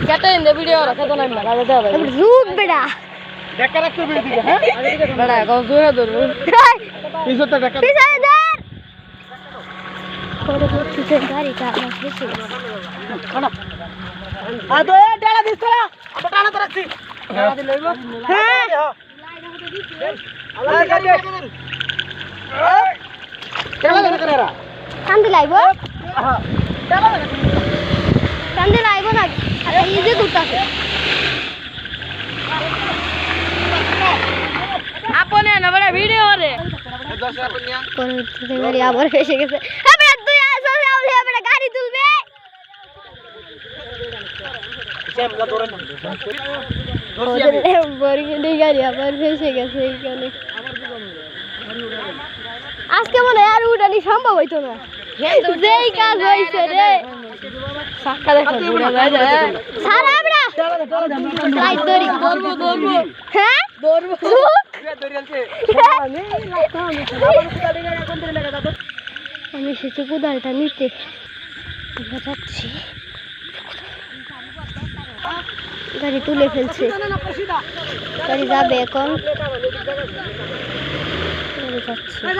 কেটে ইন্দে ভিডিও রাখা তো নাই না কাজে দাও রুট বেড়া দেখা রাখতে হবে দিকে হ্যাঁ বেড়া কও জোরে ধরবো পিছতে দেখা পিছতে ধর করে পিছতে গাড়িটা আমার পিছে খানা আ তো এ ডালা দিছ তোরা আমরা টানা তো রাখছি ডালা দি লইব হ্যাঁ আল্লাহ গাড়ি এই ডালা দেখা রে কান্দি লাইব হ্যাঁ ডালা কান্দি লাইব না আরে এই যে দুটাছে আপনে না বড় ভিডিও রে কোন থেকে গাড়ি আবার এসে গেছে হবে তুই আসো যাওলে হবে গাড়ি তুলবে চেমলা ধরে না বড়ি গাড়ি আবার এসে গেছে এইখানে আজকে মনে আর উড়ানি সম্ভব হইতো না যেই কাজ হইছে রে সাক্কা দেখা বুড়া যায় রে সারা বড়া লাইট ধরি দরবো হ্যাঁ দরবো আমি সেটা কোদালটা নিতে যাচ্ছি গাড়ি তুলে ফেলছে গাড়ি যাবে এখন যাচ্ছি